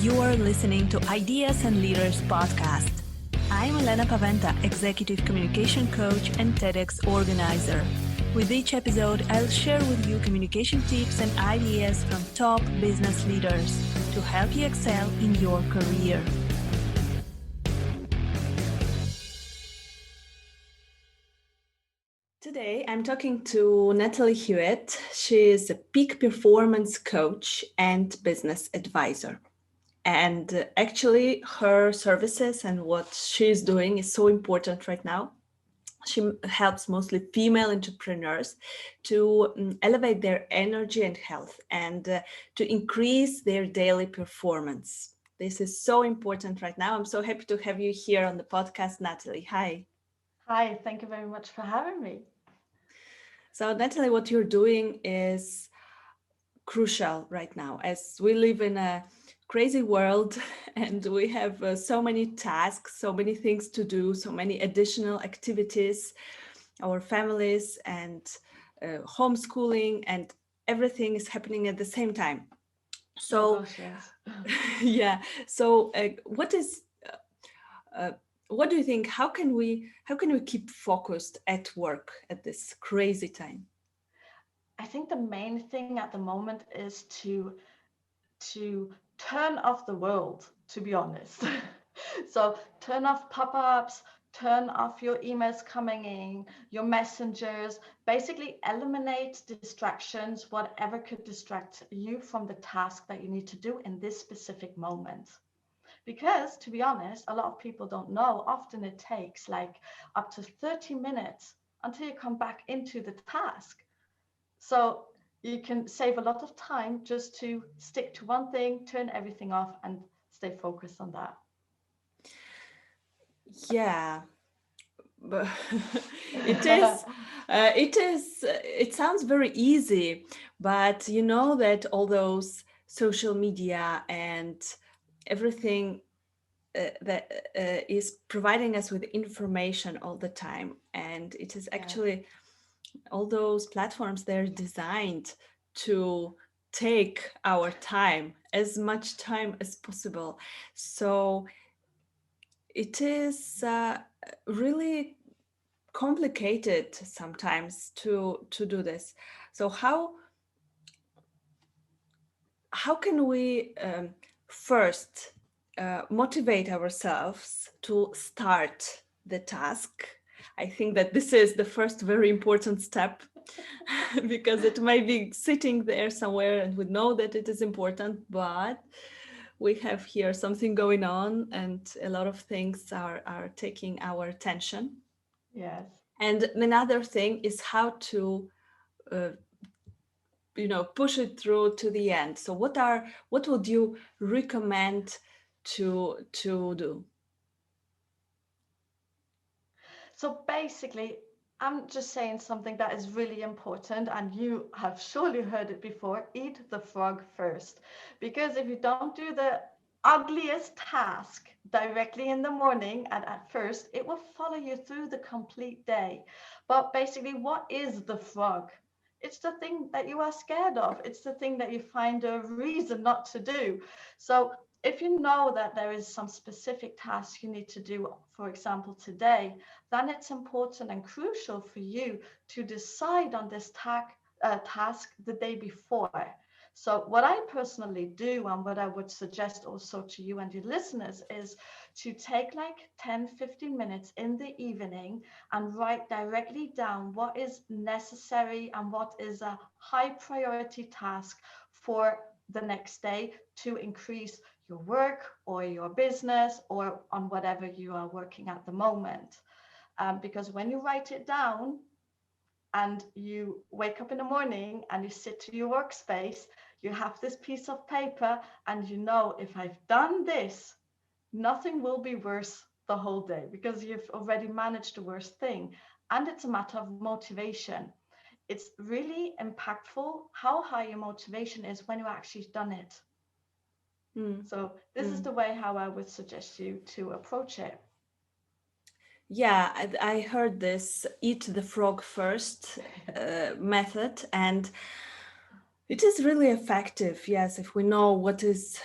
You're listening to Ideas and Leaders podcast. I'm Elena Paweta, Executive Communication Coach and TEDx organizer. With each episode, I'll share with you communication tips and ideas from top business leaders to help you excel in your career. Today, I'm talking to Natalie Hewett. She is a peak performance coach and business advisor. And actually, her services and what she's doing is so important right now. She helps mostly female entrepreneurs to elevate their energy and health and to increase their daily performance. This is so important right now. I'm so happy to have you here on the podcast, Natalie. Hi. Hi, thank you very much for having me. So, Natalie, what you're doing is crucial right now as we live in a crazy world and we have so many tasks, so many things to do, so many additional activities, our families and homeschooling, and everything is happening at the same time. So, Oh gosh, yes. yeah. So, what do you think? How can we keep focused at work at this crazy time? I think the main thing at the moment is to turn off the world, to be honest. So turn off pop-ups, turn off your emails coming in, your messengers, basically eliminate distractions, whatever could distract you from the task that you need to do in this specific moment. Because to be honest, a lot of people don't know, often it takes like up to 30 minutes until you come back into the task. So you can save a lot of time just to stick to one thing, turn everything off, and stay focused on that. Yeah, but it sounds very easy, but you know that all those social media and everything that is providing us with information all the time, and it is Yes. actually all those platforms, they're designed to take our time, as much time as possible. So it is really complicated sometimes to do this. So how can we first motivate ourselves to start the task? I think that this is the first very important step because it may be sitting there somewhere and we know that it is important, but we have here something going on and a lot of things are taking our attention. Yes. And another thing is how to uh, push it through to the end. So what would you recommend to do? So basically, I'm just saying something that is really important, and you have surely heard it before: eat the frog first. Because if you don't do the ugliest task directly in the morning and at first, it will follow you through the complete day. But basically, what is the frog? It's the thing that you are scared of. It's the thing that you find a reason not to do. So if you know that there is some specific task you need to do, for example, today, then it's important and crucial for you to decide on this task the day before. So what I personally do, and what I would suggest also to you and your listeners, is to take like 10-15 minutes in the evening and write directly down what is necessary and what is a high priority task for the next day to increase your work or your business or on whatever you are working at the moment. Because when you write it down and you wake up in the morning and you sit to your workspace, you have this piece of paper and you know, if I've done this, nothing will be worse the whole day because you've already managed the worst thing. And it's a matter of motivation. It's really impactful how high your motivation is when you actually done it. Mm, So this is mm. the way how I would suggest you to approach it. Yeah, I heard this eat the frog first method, and it is really effective. Yes, if we know what is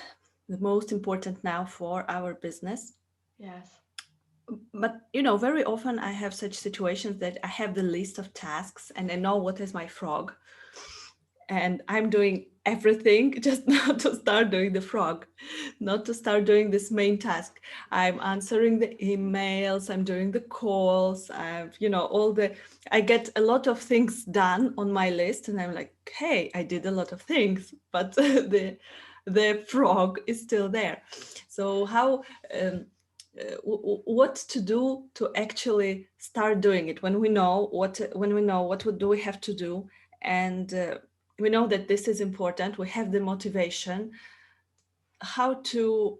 the most important now for our business. Yes. But very often I have such situations that I have the list of tasks and I know what is my frog, and I'm doing everything just not to start doing the frog, not to start doing this main task. I'm answering the emails, I'm doing the calls, I get a lot of things done on my list, and I'm like, hey, I did a lot of things, but the frog is still there. So how what to do to actually start doing it when we know what do we have to do, and we know that this is important, we have the motivation, how to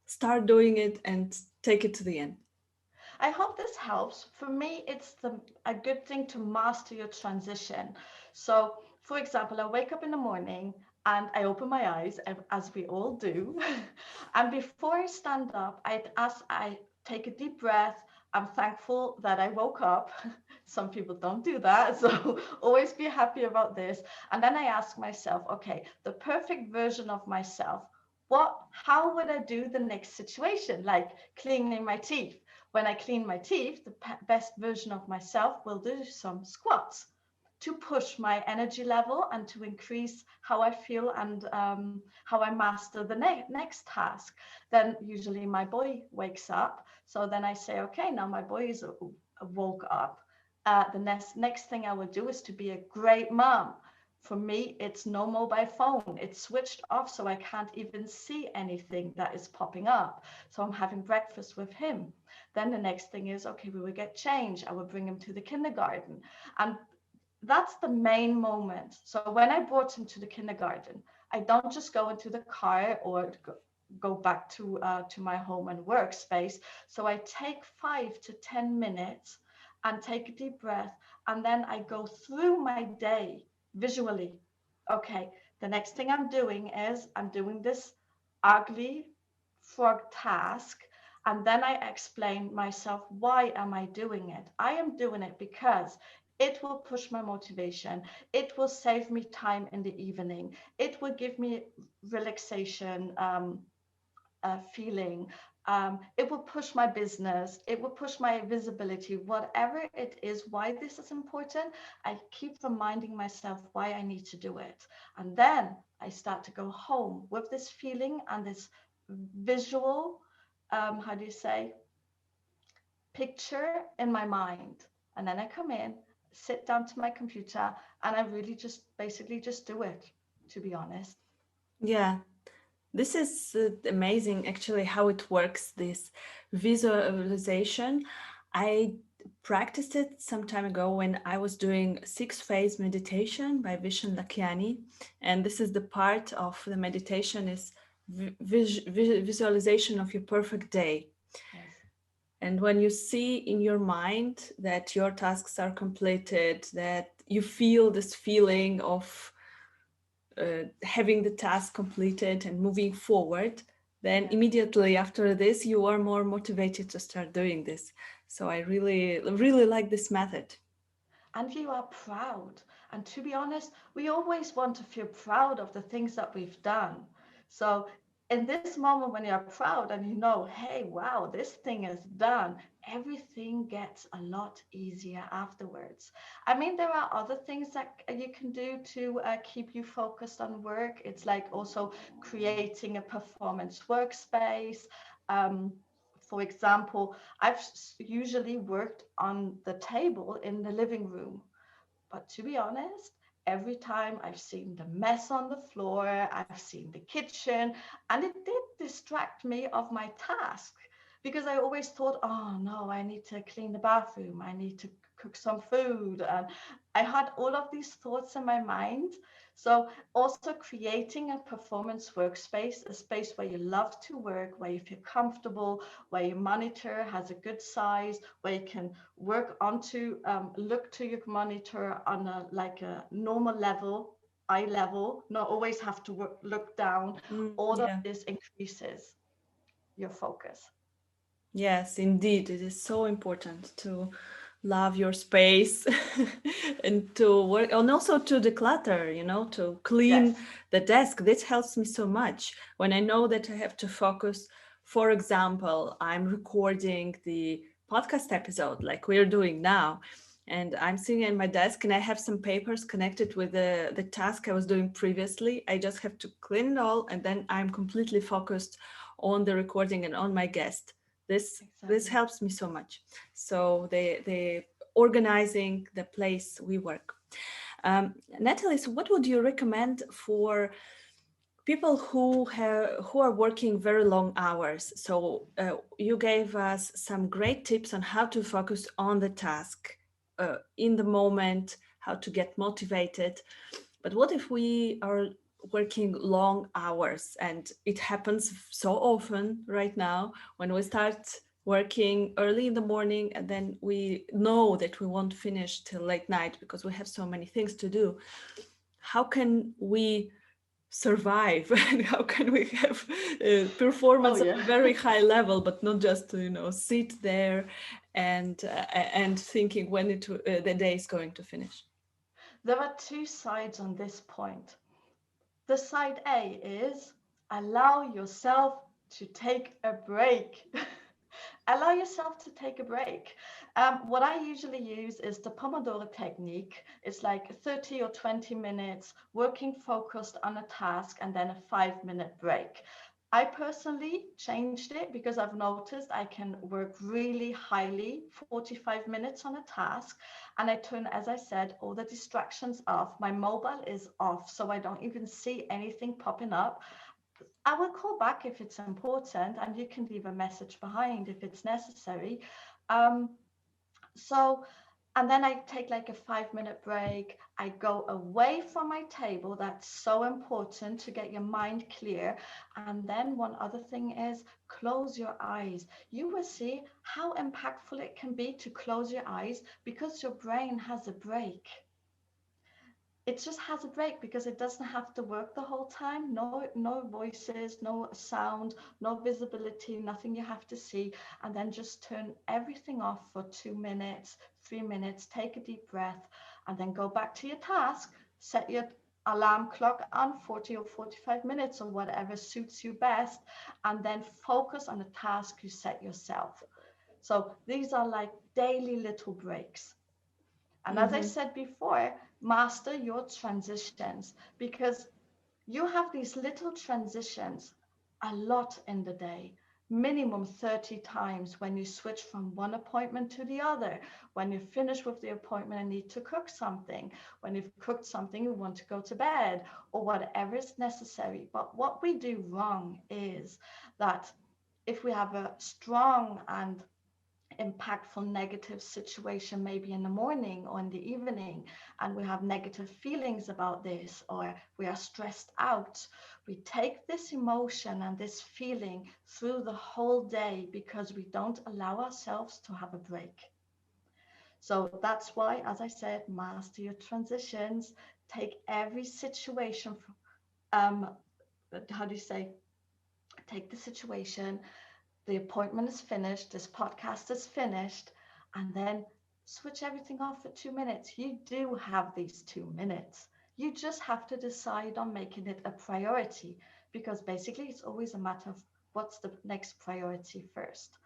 start doing it and take it to the end. I hope this helps. For me, it's a good thing to master your transition. So, for example, I wake up in the morning and I open my eyes, as we all do. And before I stand up, I take a deep breath. I'm thankful that I woke up. Some people don't do that. So, always be happy about this. And then I ask myself, okay, the perfect version of myself. How would I do the next situation, like cleaning my teeth? When I clean my teeth, the best version of myself will do some squats to push my energy level and to increase how I feel and how I master the next task. Then usually my boy wakes up. So then I say, okay, now my boy is woke up. The next thing I will do is to be a great mom. For me, it's no mobile phone. It's switched off, so I can't even see anything that is popping up. So I'm having breakfast with him. Then the next thing is, okay, we will get changed. I will bring him to the kindergarten. And that's the main moment. So when I brought him to the kindergarten, I don't just go into the car or go back to my home and workspace. So I take 5 to 10 minutes and take a deep breath, and then I go through my day visually. Okay, the next thing I'm doing is I'm doing this ugly frog task, and then I explain myself, why am I doing it? I am doing it because it will push my motivation. It will save me time in the evening. It will give me relaxation feeling. It will push my business. It will push my visibility. Whatever it is, why this is important, I keep reminding myself why I need to do it. And then I start to go home with this feeling and this visual, how do you say, picture in my mind. And then I come in, sit down to my computer, and I really just basically just do it, to be honest. Yeah, this is amazing actually how it works, this visualization. I practiced it some time ago when I was doing 6 phase meditation by Vishen Lakiani, and this is the part of the meditation is visualization of your perfect day. Yes. And when you see in your mind that your tasks are completed, that you feel this feeling of having the task completed and moving forward, then Yes. immediately after this, you are more motivated to start doing this. So I really, really like this method. And you are proud. And to be honest, we always want to feel proud of the things that we've done. So, in this moment, when you're proud and you know, hey, wow, this thing is done, everything gets a lot easier afterwards. I mean, there are other things that you can do to keep you focused on work. It's like also creating a performance workspace. Um, for example, I've usually worked on the table in the living room. But to be honest, every time I've seen the mess on the floor, I've seen the kitchen, and it did distract me of my task because I always thought, oh no, I need to clean the bathroom, I need to cook some food. And I had all of these thoughts in my mind. So, also creating a performance workspace, a space where you love to work, where you feel comfortable, where your monitor has a good size, where you can work onto look to your monitor on a like a normal level, eye level, not always have to look down. All of Yeah. this increases your focus. Yes, indeed. It is so important to love your space and to work, and also to declutter, to clean Yes, the desk. This helps me so much when I know that I have to focus. For example, I'm recording the podcast episode like we're doing now, and I'm sitting at my desk and I have some papers connected with the task I was doing previously. I just have to clean it all, and then I'm completely focused on the recording and on my guest. This exactly. helps me so much. So the organizing the place we work. Natalie, so what would you recommend for people who are working very long hours? So you gave us some great tips on how to focus on the task in the moment, how to get motivated. But what if we are working long hours, and it happens so often right now when we start working early in the morning and then we know that we won't finish till late night because we have so many things to do. How can we survive and how can we have Oh performance at yeah. a very high level, but not just to sit there and thinking when the day is going to finish? There are two sides on this point. The side A is allow yourself to take a break. Allow yourself to take a break. What I usually use is the Pomodoro technique. It's like 30 or 20 minutes working focused on a task and then a 5-minute break. I personally changed it because I've noticed I can work really highly 45 minutes on a task, and I turn, as I said, all the distractions off. My mobile is off, so I don't even see anything popping up. I will call back if it's important, and you can leave a message behind if it's necessary. Um, so, and then I take like a 5-minute break. I go away from my table. That's so important to get your mind clear. And then one other thing is close your eyes. You will see how impactful it can be to close your eyes because your brain has a break. It just has a break because it doesn't have to work the whole time. No voices, no sound, no visibility, nothing you have to see. And then just turn everything off for 2 minutes, 3 minutes, take a deep breath, and then go back to your task. Set your alarm clock on 40 or 45 minutes or whatever suits you best, and then focus on the task you set yourself. So these are like daily little breaks. And as I Mm-hmm. said before, master your transitions because you have these little transitions a lot in the day, minimum 30 times when you switch from one appointment to the other, when you finish with the appointment and need to cook something, when you've cooked something, you want to go to bed, or whatever is necessary. But what we do wrong is that if we have a strong and impactful negative situation maybe in the morning or in the evening, and we have negative feelings about this, or we are stressed out, we take this emotion and this feeling through the whole day because we don't allow ourselves to have a break. So that's why, as I said, master your transitions. Take every situation, um how do you say, take the situation, the appointment is finished, this podcast is finished, and then switch everything off for 2 minutes. You do have these 2 minutes. You just have to decide on making it a priority because basically it's always a matter of what's the next priority first.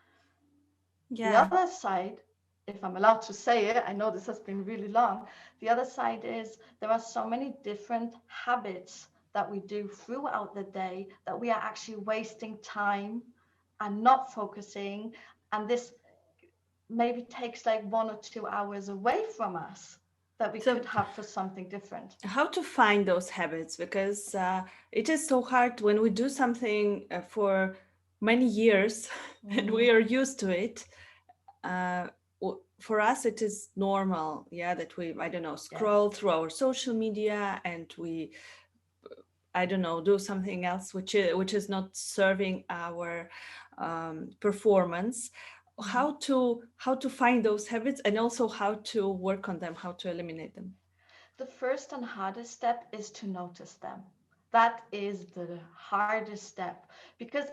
The Yeah. other side, if I'm allowed to say it, I know this has been really long. The other side is there are so many different habits that we do throughout the day that we are actually wasting time and not focusing. And this maybe takes like 1 or 2 hours away from us that we So could have for something different. how to find those habits, because it is so hard when we do something for many years and we Mm, are used to it. For us it is normal, yeah, that we, I don't know, yes. scroll through our social media and we, I don't know, do something else which is not serving our performance. Mhm. How to find those habits and also how to work on them, how to eliminate them. The first and hardest step is to notice them. That is the hardest step because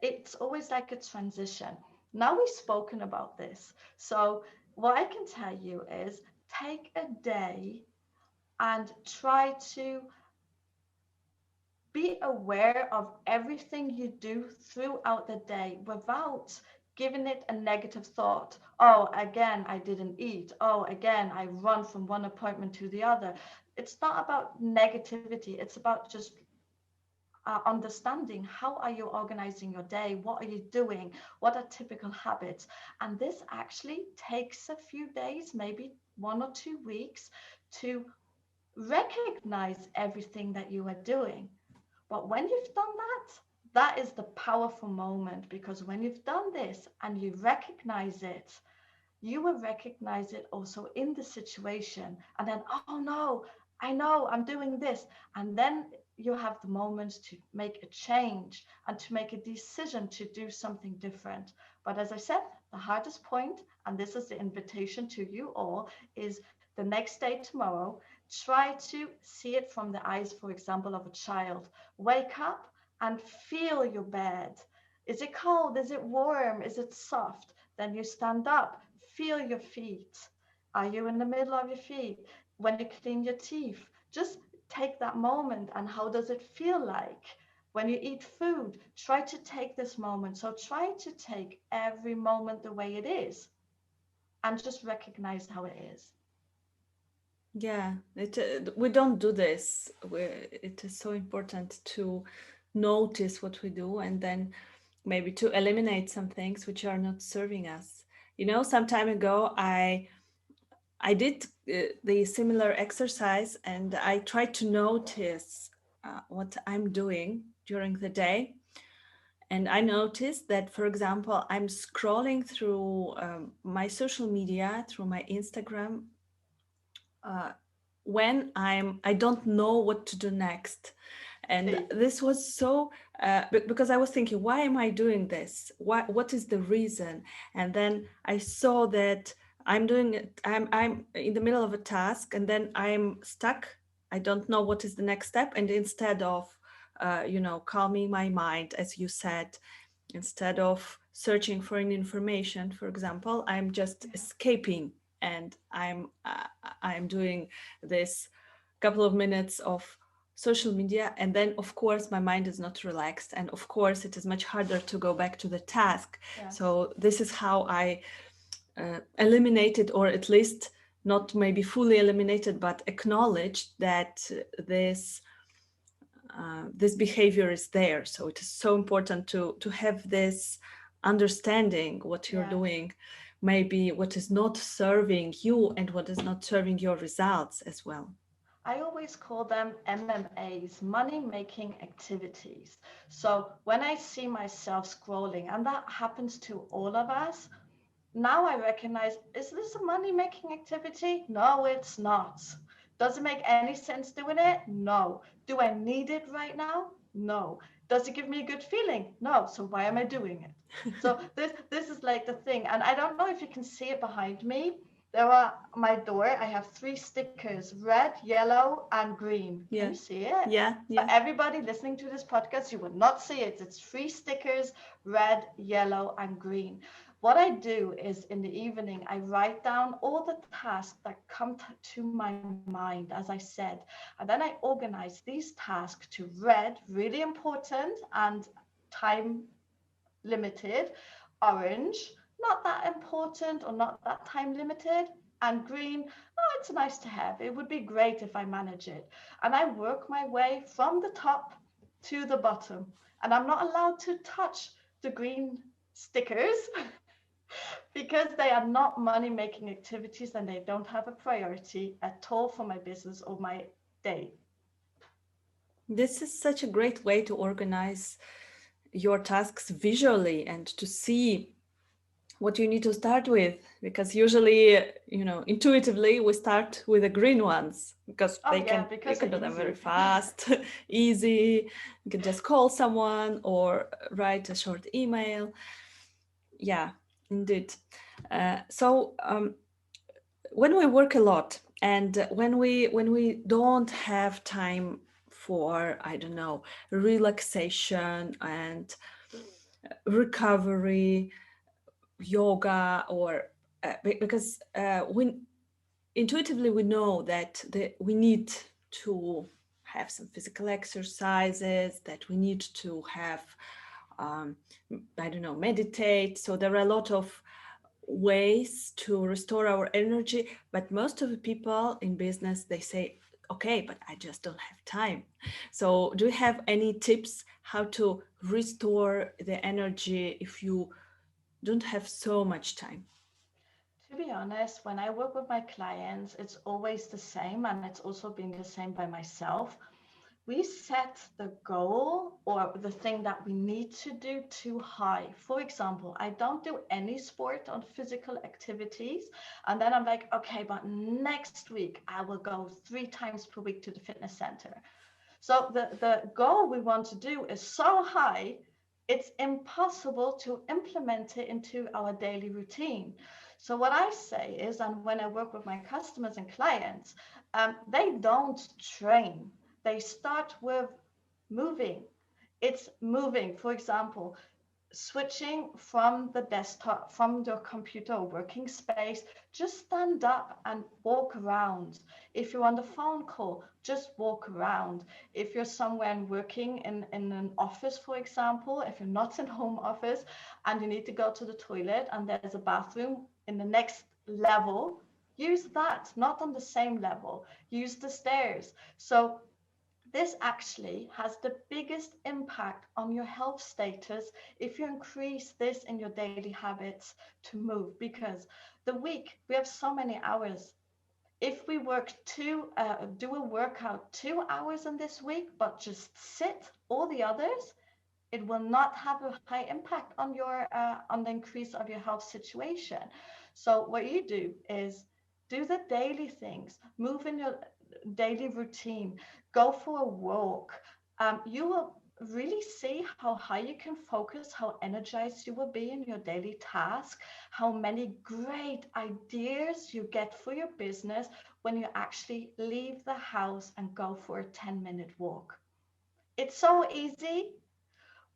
it's always like a transition. Now we've spoken about this. So what I can tell you is take a day and try to be aware of everything you do throughout the day without giving it a negative thought. Oh, again, I didn't eat. Oh, again, I run from one appointment to the other. It's not about negativity. It's about just understanding how are you organizing your day, what are you doing, what are typical habits. And this actually takes a few days, maybe 1 or 2 weeks, to recognize everything that you are doing. But when you've done that, that is the powerful moment, because when you've done this and you recognize it, you will recognize it also in the situation. And then, oh no, I know I'm doing this. And then you have the moment to make a change and to make a decision to do something different. But as I said, the hardest point, and this is the invitation to you all, is the next day tomorrow. Try to see it from the eyes, for example, of a child. Wake up and feel your bed. Is it cold? Is it warm? Is it soft? Then you stand up, feel your feet. Are you in the middle of your feet? When you clean your teeth, just take that moment. And how does it feel like? When you eat food, try to take this moment. So try to take every moment the way it is and just recognize how it is. Yeah, we don't do this. It is so important to notice what we do and then maybe to eliminate some things which are not serving us. Some time ago, I did the similar exercise, and I tried to notice what I'm doing during the day. And I noticed that, for example, I'm scrolling through my social media, through my Instagram, uh, when I don't know what to do next. And See? this was so because I was thinking, why am I doing this? What is the reason? And then I saw that I'm doing it. I'm in the middle of a task, and then I'm stuck. I don't know what is the next step. And instead of calming my mind, as you said, instead of searching for an information, for example, I'm just escaping, and I'm doing this couple of minutes of social media, and then of course my mind is not relaxed, and of course it is much harder to go back to the task. Yes. So this is how I eliminated, or at least not maybe fully eliminated, but acknowledged that this behavior is there. So it is so important to have this understanding what you're Yes. doing, maybe what is not serving you and what is not serving your results as well. I always call them MMAs, money making activities. So when I see myself scrolling, and that happens to all of us, now I recognize, is this a money making activity? No, it's not. Does it make any sense doing it? No. Do I need it right now? No. Does it give me a good feeling? No. So why am I doing it? So this is like the thing. And I don't know if you can see it behind me. There are my door. I have 3 stickers, red, yellow, and green. Can Yeah. you see it? Yeah. For everybody listening to this podcast, you will not see it. It's 3 stickers, red, yellow, and green. What I do is in the evening, I write down all the tasks that come to my mind, as I said, and then I organize these tasks to red, really important and time limited, orange, not that important or not that time limited, and green, oh, it's nice to have. It would be great if I manage it. And I work my way from the top to the bottom, and I'm not allowed to touch the green stickers because they are not money making activities and they don't have a priority at all for my business or my day. This is such a great way to organize your tasks visually and to see what you need to start with, because usually, intuitively we start with the green ones because Oh they yeah, can you because can do they're them very easy. fast, easy. You can just call someone or write a short email. Yeah, indeed. So when we work a lot, and when we don't have time for, I don't know, relaxation and recovery, yoga, or because we intuitively we know that we need to have some physical exercises, that we need to have um, I don't know, meditate. So there are a lot of ways to restore our energy, but most of the people in business, they say, okay, but I just don't have time. So do you have any tips how to restore the energy if you don't have so much time? To be honest, when I work with my clients, it's always the same, and it's also been the same by myself. We set the goal or the thing that we need to do too high. For example, I don't do any sport on physical activities. And then I'm like, okay, but next week I will go 3 times per week to the fitness center. So the goal we want to do is so high, it's impossible to implement it into our daily routine. So what I say is, and when I work with my customers and clients, they don't train. They start with moving. It's moving. For example, switching from the desktop, from the computer or working space, just stand up and walk around. If you're on the phone call, just walk around. If you're somewhere and working in an office, for example, if you're not in home office and you need to go to the toilet and there's a bathroom in the next level, use that, not on the same level. Use the stairs. So this actually has the biggest impact on your health status if you increase this in your daily habits to move, because the week we have so many hours. If we do a workout 2 hours in this week, but just sit all the others, it will not have a high impact on your on the increase of your health situation. So what you do is do the daily things, move in your daily routine, go for a walk. You will really see how high you can focus, how energized you will be in your daily task, how many great ideas you get for your business when you actually leave the house and go for a 10-minute walk. It's so easy,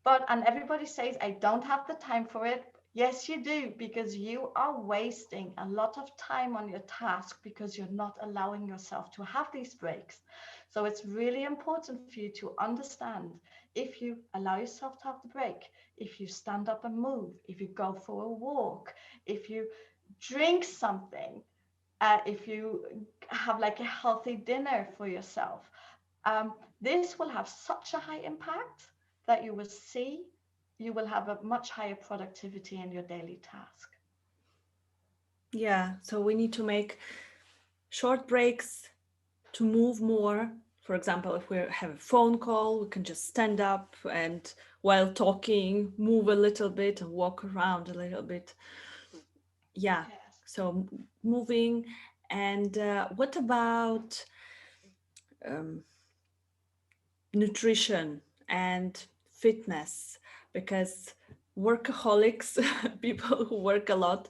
and everybody says, I don't have the time for it. Yes, you do, because you are wasting a lot of time on your task because you're not allowing yourself to have these breaks. So it's really important for you to understand, if you allow yourself to have the break, if you stand up and move, if you go for a walk, if you drink something, if you have like a healthy dinner for yourself, this will have such a high impact that you will see you will have a much higher productivity in your daily task. Yeah, so we need to make short breaks to move more. For example, if we have a phone call, we can just stand up and while talking, move a little bit and walk around a little bit. Yeah, Yes. so moving. And what about um, nutrition and fitness? Because workaholics, people who work a lot,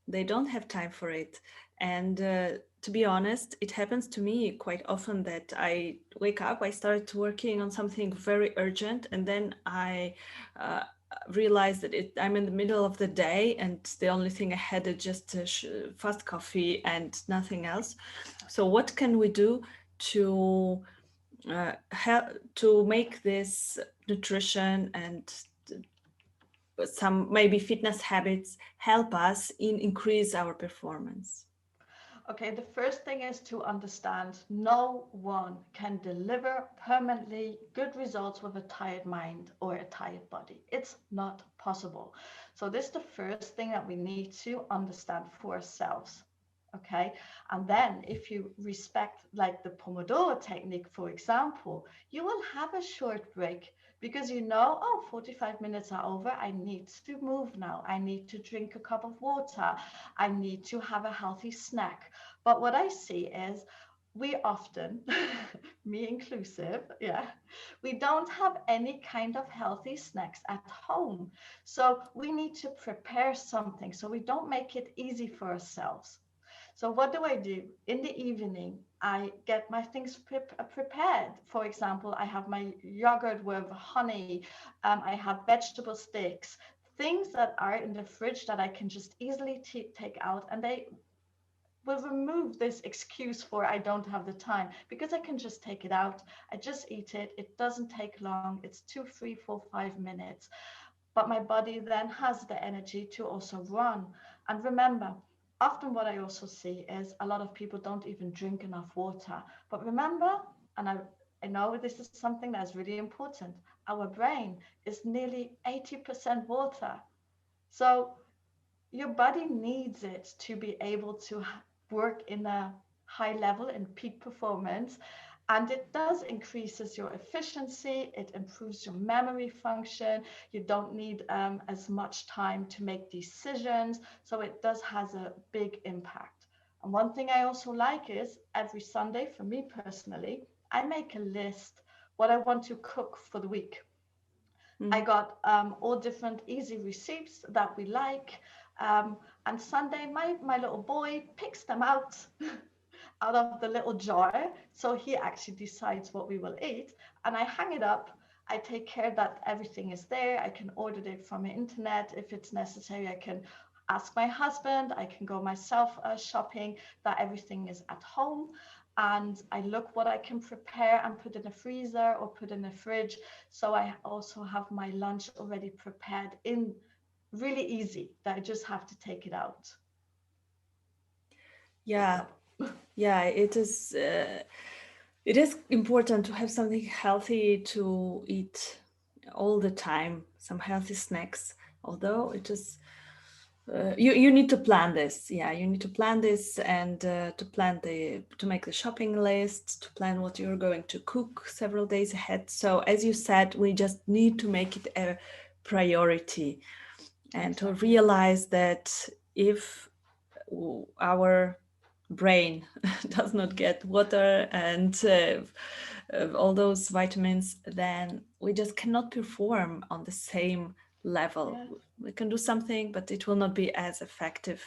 they don't have time for it. And to be honest, it happens to me quite often that I wake up, I start working on something very urgent, and then I uh, realize that I'm in the middle of the day and the only thing I had is just a fast coffee and nothing else. So what can we do to help to make this nutrition and some maybe fitness habits help us in increase our performance? Okay, the first thing is to understand no one can deliver permanently good results with a tired mind or a tired body. It's not possible. So this is the first thing that we need to understand for ourselves. Okay, and then if you respect like the Pomodoro technique, for example, you will have a short break because you know, oh, 45 minutes are over. I need to move now. I need to drink a cup of water. I need to have a healthy snack. But what I see is we often, me inclusive, yeah, we don't have any kind of healthy snacks at home. So we need to prepare something so we don't make it easy for ourselves. So what do I do? In the evening, I get my things prepared. For example, I have my yogurt with honey. I have vegetable sticks, things that are in the fridge that I can just easily take out, and they will remove this excuse for I don't have the time, because I can just take it out. I just eat it. It doesn't take long. It's 2, 3, 4, 5 minutes. But my body then has the energy to also run. And remember, often what I also see is a lot of people don't even drink enough water. But remember, and I know this is something that's really important, our brain is nearly 80% water. So your body needs it to be able to work in a high level in peak performance, and it does increases your efficiency, it improves your memory function, you don't need as much time to make decisions, so it does has a big impact. And one thing I also like is every Sunday, for me personally, I make a list what I want to cook for the week. I Mm. got all different easy receipts that we like. And Sunday, my little boy picks them out out of the little jar. So he actually decides what we will eat. And I hang it up. I take care that everything is there. I can order it from the internet. If it's necessary, I can ask my husband. I can go myself shopping, that everything is at home. And I look what I can prepare and put in a freezer or put in a fridge. So I also have my lunch already prepared in really easy, that I just have to take it out. Yeah, yeah, it is. It is important to have something healthy to eat all the time, some healthy snacks. Although it is, you need to plan this. Yeah, you need to plan this and to make the shopping list, to plan what you're going to cook several days ahead. So as you said, we just need to make it a priority and to Exactly. realize that if our brain does not get water and all those vitamins, then we just cannot perform on the same level. Yeah. We can do something, but it will not be as effective.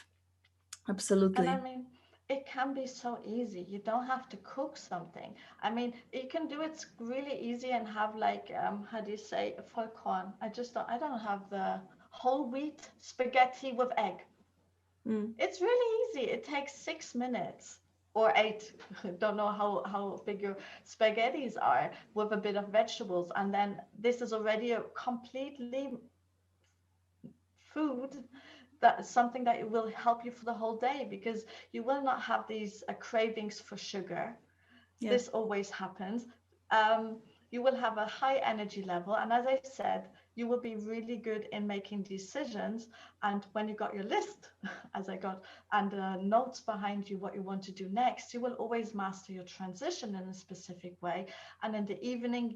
And I Absolutely. mean, it can be so easy. You don't have to cook something. I mean, you can do it really easy and have like, how do you say, a vollkorn. I don't have the whole wheat spaghetti with egg. Mm. It's really easy. It takes 6 minutes or eight. Don't know how big your spaghettis are, with a bit of vegetables. And then this is already a completely food, that is something that will help you for the whole day, because you will not have these cravings for sugar. Yeah. This always happens. um, you will have a high energy level, and as I said, you will be really good in making decisions. And when you got your list, as I got, and notes behind you what you want to do next, you will always master your transition in a specific way. And in the evening,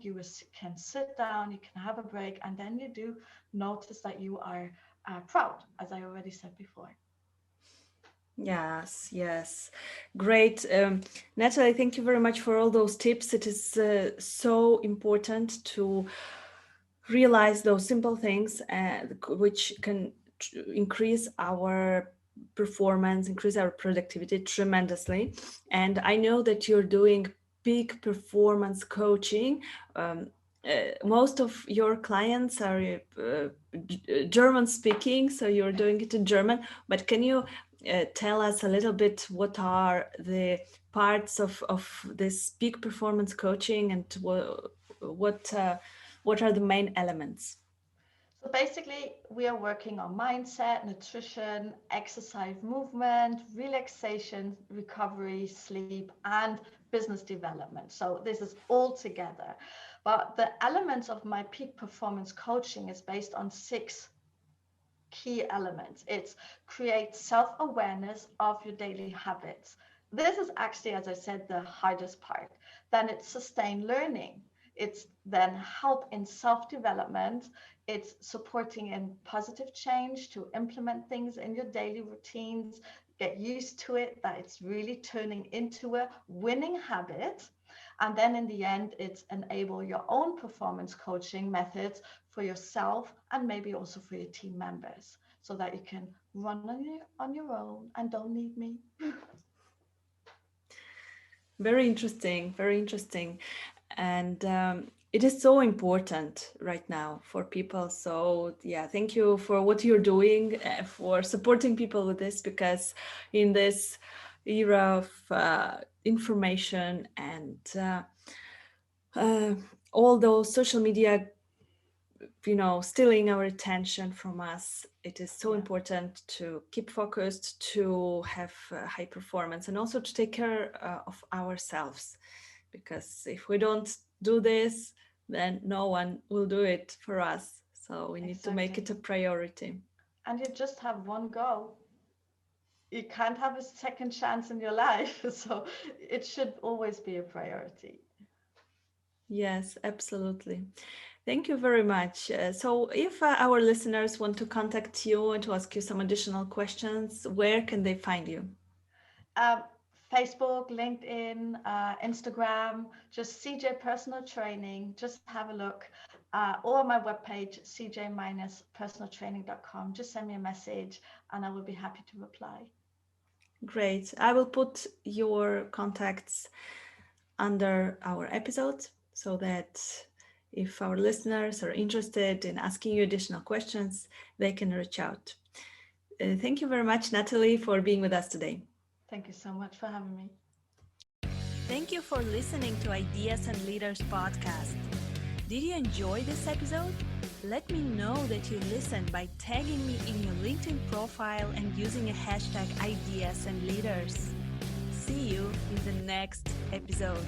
can sit down, you can have a break, and then you do notice that you are proud, as I already said before. Yes, yes. Great. Natalie, thank you very much for all those tips. It is so important to realize those simple things which can increase our performance, increase our productivity tremendously. And I know that you're doing peak performance coaching. Most of your clients are German speaking, so you're doing it in German. But can you tell us a little bit what are the parts of this peak performance coaching and what what are the main elements? So basically, we are working on mindset, nutrition, exercise, movement, relaxation, recovery, sleep, and business development. So this is all together. But the elements of my peak performance coaching is based on 6 key elements. It's create self-awareness of your daily habits. This is actually, as I said, the hardest part. Then it's sustain learning. It's then help in self-development. It's supporting in positive change to implement things in your daily routines, get used to it, that it's really turning into a winning habit. And then in the end, it's enable your own performance coaching methods for yourself and maybe also for your team members, so that you can run on your own and don't need me. Very interesting, very interesting. And it is so important right now for people. So yeah, thank you for what you're doing, for supporting people with this, because in this era of information and uh, all those social media, stealing our attention from us, it is so Yeah, important to keep focused, to have high performance, and also to take care of ourselves, because if we don't do this, then no one will do it for us. So we need to make exactly. it a priority. And you just have one go. You can't have a second chance in your life. So it should always be a priority. Yes, absolutely. Thank you very much. So if our listeners want to contact you and to ask you some additional questions, where can they find you? Um, Facebook, LinkedIn, Instagram, just CJ Personal Training. Just have a look. Or my webpage, cj-personaltraining.com. Just send me a message and I will be happy to reply. Great. I will put your contacts under our episode so that if our listeners are interested in asking you additional questions, they can reach out. Thank you very much, Natalie, for being with us today. Thank you so much for having me. Thank you for listening to Ideas and Leaders podcast. Did you enjoy this episode? Let me know that you listened by tagging me in your LinkedIn profile and using a hashtag Ideas and Leaders. See you in the next episode.